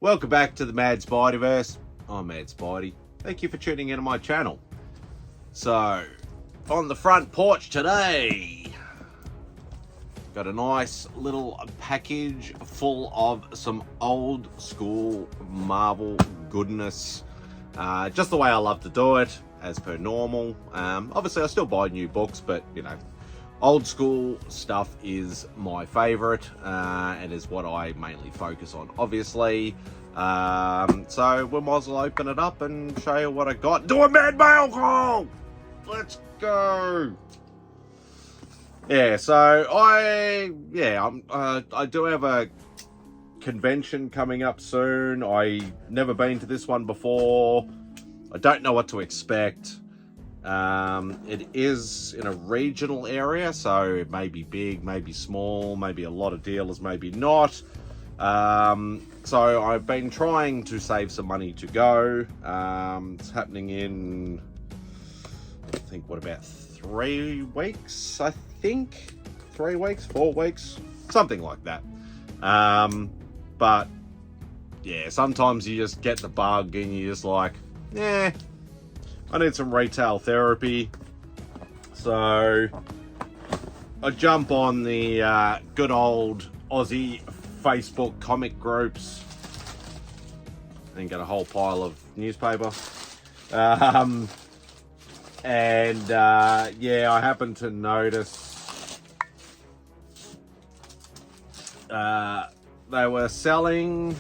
Welcome back to the Mad Spideyverse. I'm Mad Spidey. Thank you for tuning into my channel. So, on the front porch today, got a nice little package full of some old school Marvel goodness. Just the way I love to do it, as per normal. Obviously, I still buy new books, but you know, old school stuff is my favorite and is what I mainly focus on, obviously. So we might as well open it up and show you what I got. Do a mad mail call! Let's go! Yeah, so I do have a convention coming up soon. I've never been to this one before. I don't know what to expect. It is in a regional area, so it may be big, maybe small, maybe a lot of dealers, maybe not. So I've been trying to save some money to go. It's happening in, I think, what, about 3 weeks, I think? 3 weeks, 4 weeks, something like that. But yeah, sometimes you just get the bug and you're just like, yeah, I need some retail therapy. So I jump on the good old Aussie Facebook comic groups and get a whole pile of newspaper. Yeah, I happen to notice they were selling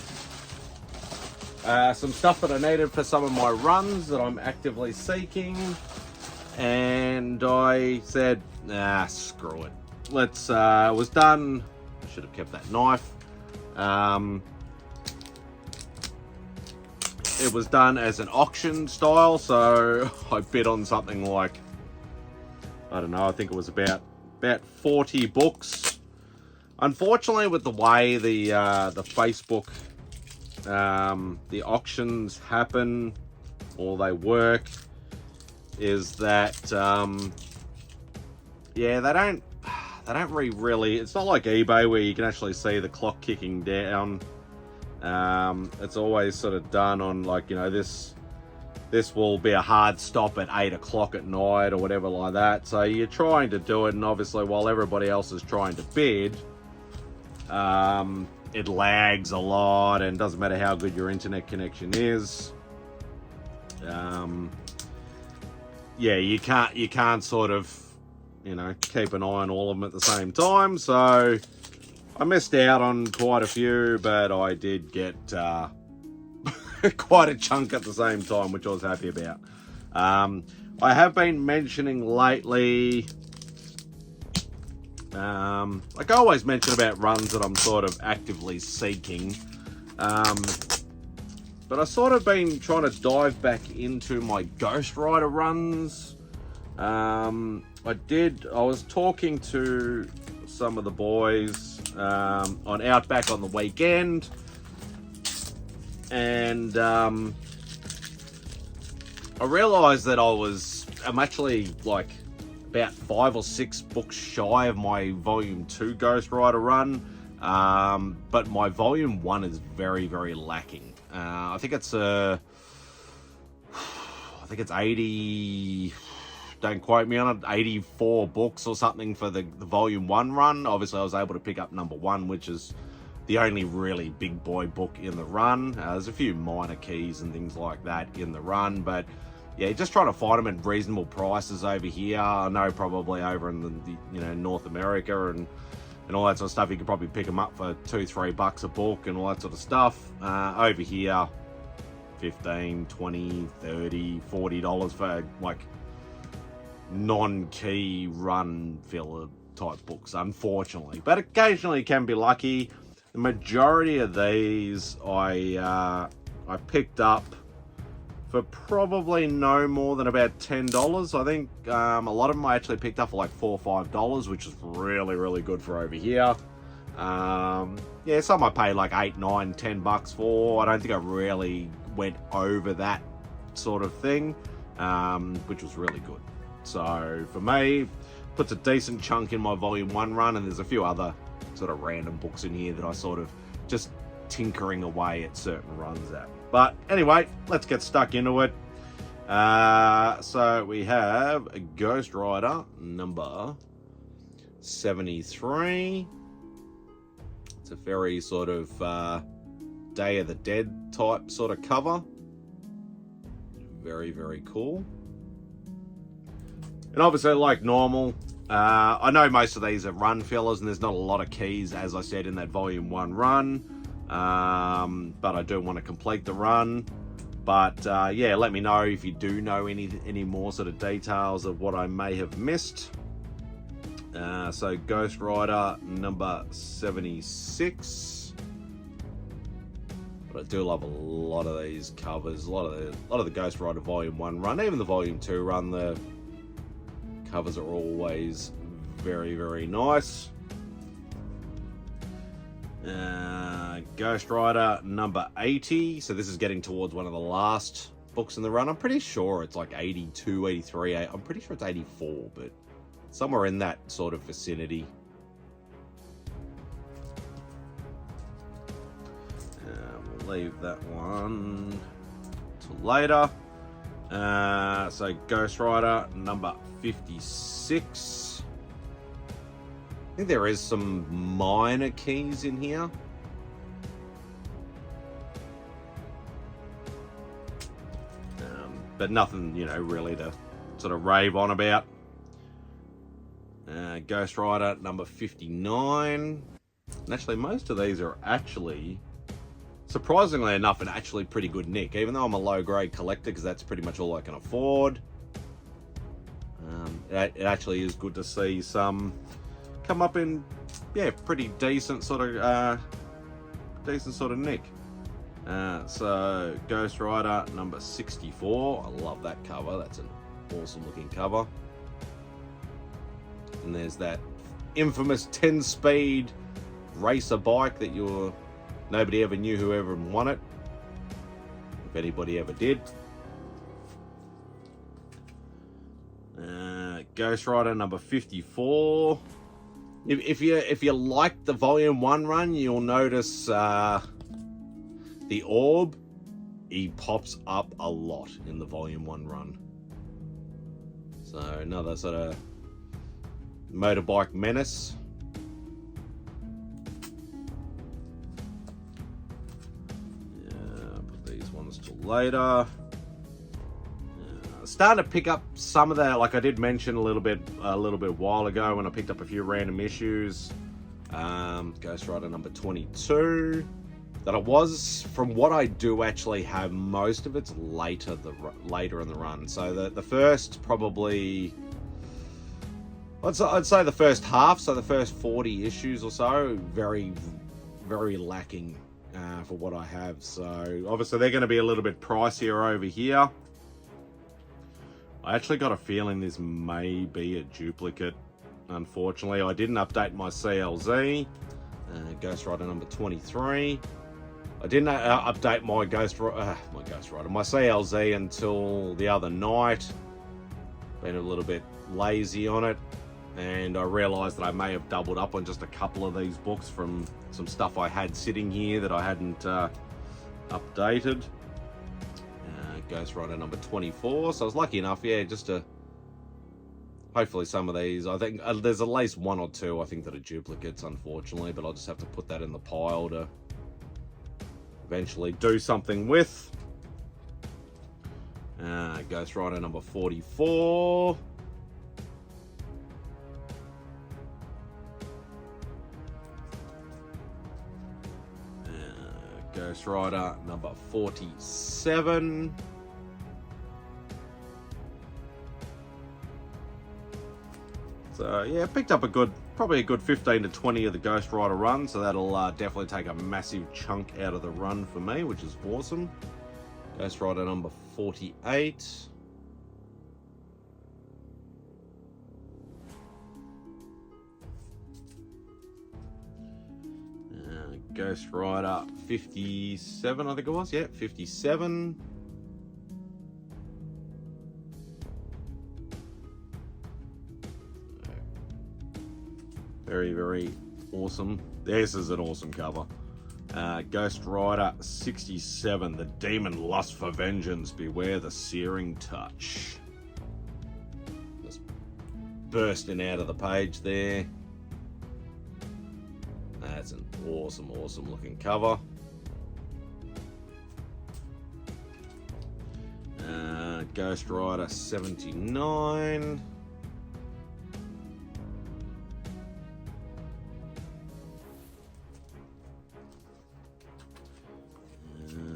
some stuff that I needed for some of my runs that I'm actively seeking, and I said, nah, screw it. Let's, it was done, I should have kept that knife. It was done as an auction style, so I bid on something like, I don't know, I think it was about 40 books. Unfortunately, with the way the Facebook the auctions happen, or they work, is that yeah, they don't really, it's not like eBay where you can actually see the clock kicking down. It's always sort of done on, like, you know, this will be a hard stop at 8 o'clock at night or whatever like that. So you're trying to do it, and obviously while everybody else is trying to bid, it lags a lot, and doesn't matter how good your internet connection is. Yeah, you can't sort of, you know, keep an eye on all of them at the same time. So I missed out on quite a few, but I did get quite a chunk at the same time, which I was happy about. I have been mentioning lately, like I always mention about runs that I'm sort of actively seeking, but I've sort of been trying to dive back into my Ghost Rider runs. I was talking to some of the boys on Outback on the weekend, and I realized that I'm actually like about 5 or 6 books shy of my Volume 2 Ghost Rider run, but my Volume 1 is very, very lacking. I think it's 80, don't quote me on it, 84 books or something for the Volume 1 run. Obviously, I was able to pick up number 1, which is the only really big boy book in the run. There's a few minor keys and things like that in the run, but yeah, just trying to find them at reasonable prices over here. I know probably over in the you know, North America and all that sort of stuff, you could probably pick them up for $2-3 a book and all that sort of stuff. Over here, $15, $20, $30, $40 for like non-key run filler type books, unfortunately. But occasionally you can be lucky. The majority of these I picked up for probably no more than about $10. I think a lot of them I actually picked up for like $4 or $5, which is really, really good for over here. Yeah, some I paid like $8, $9, $10 for. I don't think I really went over that sort of thing, which was really good. So for me, puts a decent chunk in my Volume 1 run, and there's a few other sort of random books in here that I sort of just tinkering away at certain runs at. But anyway, let's get stuck into it. So we have a Ghost Rider number 73. It's a very sort of Day of the Dead type sort of cover. Very, very cool. And obviously, like normal, I know most of these are run fillers and there's not a lot of keys, as I said, in that Volume 1 run. But I do want to complete the run. But yeah, let me know if you do know any more sort of details of what I may have missed. So Ghost Rider number 76. But I do love a lot of these covers. A lot of the Ghost Rider Volume 1 run, even the Volume 2 run, the covers are always very, very nice. Ghost Rider number 80. So this is getting towards one of the last books in the run. I'm pretty sure it's like 82, 83. I'm pretty sure it's 84, but somewhere in that sort of vicinity. We'll leave that one till later. So Ghost Rider number 56. I think there is some minor keys in here. But nothing, you know, really to sort of rave on about. Ghost Rider number 59. And actually, most of these are actually, surprisingly enough, an actually pretty good nick. Even though I'm a low-grade collector, because that's pretty much all I can afford. It actually is good to see some come up in, yeah, pretty decent sort of nick. So Ghost Rider number 64. I love that cover. That's an awesome looking cover. And there's that infamous 10-speed racer bike that nobody ever knew who ever won it, if anybody ever did. Ghost Rider number 54. If you like the Volume 1 run, you'll notice the orb, he pops up a lot in the Volume 1 run. So another sort of motorbike menace. Yeah, put these ones till later. Starting to pick up some of the, like I did mention a little bit a while ago when I picked up a few random issues. Ghost Rider number 22. That it was, from what I do actually have, most of it's later in the run. So the first probably, I'd say the first half, so the first 40 issues or so, very, very lacking for what I have. So obviously they're going to be a little bit pricier over here. I actually got a feeling this may be a duplicate. Unfortunately, I didn't update my CLZ. Ghost Rider number 23. I didn't update my my CLZ until the other night. Been a little bit lazy on it, and I realised that I may have doubled up on just a couple of these books from some stuff I had sitting here that I hadn't updated. Ghost Rider number 24. So I was lucky enough, yeah, just to hopefully some of these. I think there's at least one or two I think that are duplicates, unfortunately, but I'll just have to put that in the pile to eventually do something with. Ghost Rider number 44. Ghost Rider number 47. So yeah, picked up probably a good 15 to 20 of the Ghost Rider run, so that'll definitely take a massive chunk out of the run for me, which is awesome. Ghost Rider number 48. Ghost Rider 57, I think it was. Yeah, 57. Very, very awesome. This is an awesome cover. Ghost Rider 67, the demon lust for vengeance, beware the searing touch. Just bursting out of the page there. That's an awesome looking cover. Ghost Rider 79.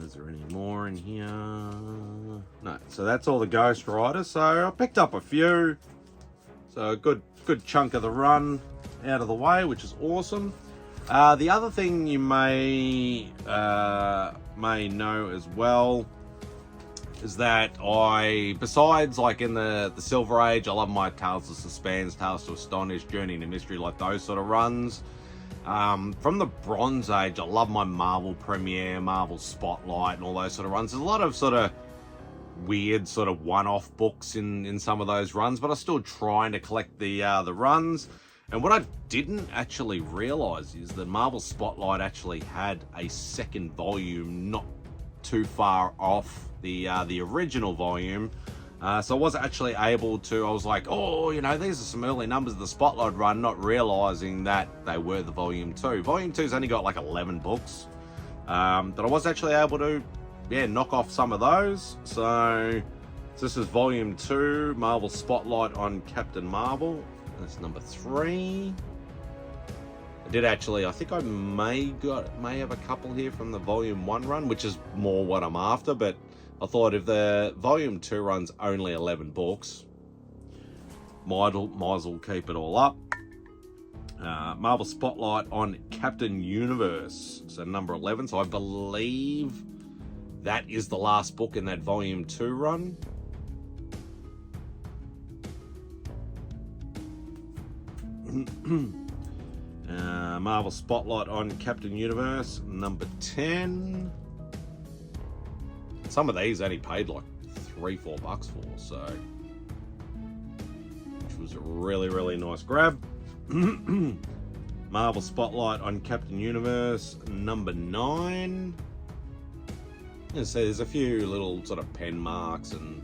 Is there any more in here? No, so that's all the Ghost Riders. So I picked up a few. So a good chunk of the run out of the way, which is awesome. The other thing you may know as well is that besides like in the Silver Age, I love my Tales to Suspense, Tales to Astonish, Journey into Mystery, like those sort of runs. From the Bronze Age, I love my Marvel Premiere, Marvel Spotlight, and all those sort of runs. There's a lot of sort of weird sort of one-off books in some of those runs, but I'm still trying to collect the runs. And what I didn't actually realize is that Marvel Spotlight actually had a second volume not too far off the original volume. So I was actually able to, I was like, oh, you know, these are some early numbers of the Spotlight run, not realizing that they were the volume 2. Volume 2's only got like 11 books. But I was actually able to, knock off some of those. So this is volume 2, Marvel Spotlight on Captain Marvel. That's number 3. I did actually, I think I may have a couple here from the volume 1 run, which is more what I'm after, but I thought if the volume 2 run's only 11 books, might as well keep it all up. Marvel Spotlight on Captain Universe, so number 11. So I believe that is the last book in that volume 2 run. Marvel Spotlight on Captain Universe, number 10. Some of these only paid like $3-4 for, so which was a really nice grab. Marvel Spotlight on Captain Universe, number 9. And so there's a few little sort of pen marks and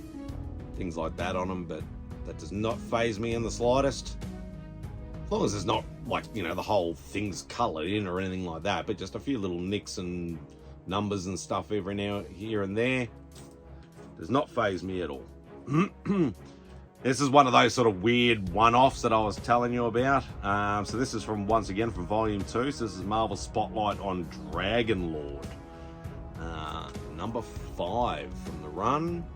things like that on them, but that does not faze me in the slightest. As long as it's not like, you know, the whole thing's coloured in or anything like that, but just a few little nicks and numbers and stuff every now here and there. Does not faze me at all. This is one of those sort of weird one-offs that I was telling you about. So this is once again from volume 2. So this is Marvel Spotlight on Dragon Lord. Number 5 from the run.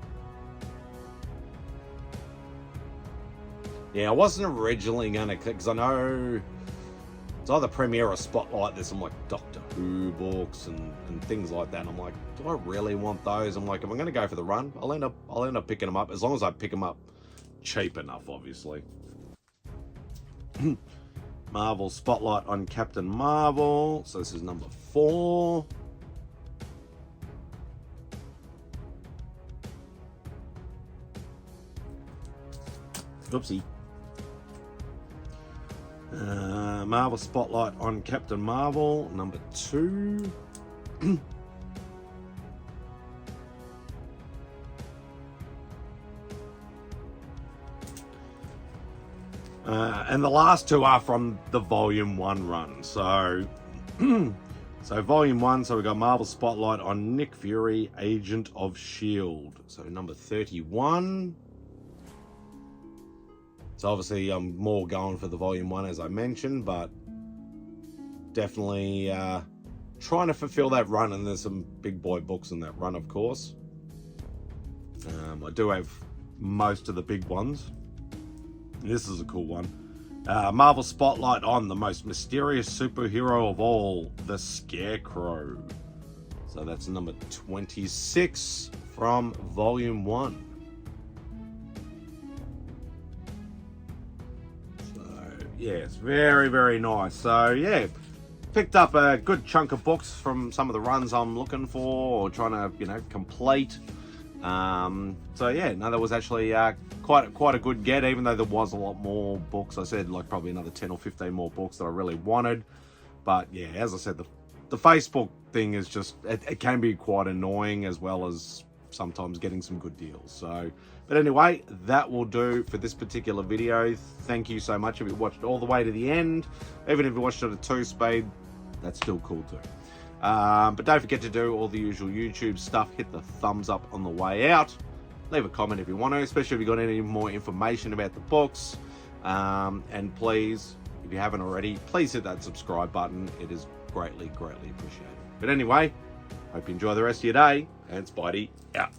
Yeah, I wasn't originally going to click, because I know it's either Premiere or Spotlight. There's some like Doctor Who books and things like that. And I'm like, do I really want those? I'm like, if I'm going to go for the run, I'll end up picking them up, as long as I pick them up cheap enough, obviously. Marvel Spotlight on Captain Marvel. So this is number 4. Oopsie. Marvel Spotlight on Captain Marvel, number 2. And the last 2 are from the volume 1 run. So, volume 1, so we got Marvel Spotlight on Nick Fury, Agent of S.H.I.E.L.D. So number 31. So obviously I'm more going for the volume 1, as I mentioned, but definitely trying to fulfill that run, and there's some big boy books in that run, of course. I do have most of the big ones. This is a cool one. Marvel Spotlight on the most mysterious superhero of all, the Scarecrow. So that's number 26 from volume 1. Yeah, it's very nice. So yeah, picked up a good chunk of books from some of the runs I'm looking for or trying to, you know, complete. So yeah, no, that was actually quite a good get, even though there was a lot more books. I said like probably another 10 or 15 more books that I really wanted. But yeah, as I said, the the Facebook thing is just, it can be quite annoying, as well as sometimes getting some good deals. So, but anyway, that will do for this particular video. Thank you so much if you watched all the way to the end. Even if you watched it at 2-speed, that's still cool too. But don't forget to do all the usual YouTube stuff. Hit the thumbs up on the way out. Leave a comment if you want to, especially if you got any more information about the books. And please, if you haven't already, please hit that subscribe button. It is greatly, greatly appreciated. But anyway, hope you enjoy the rest of your day, and Spidey out.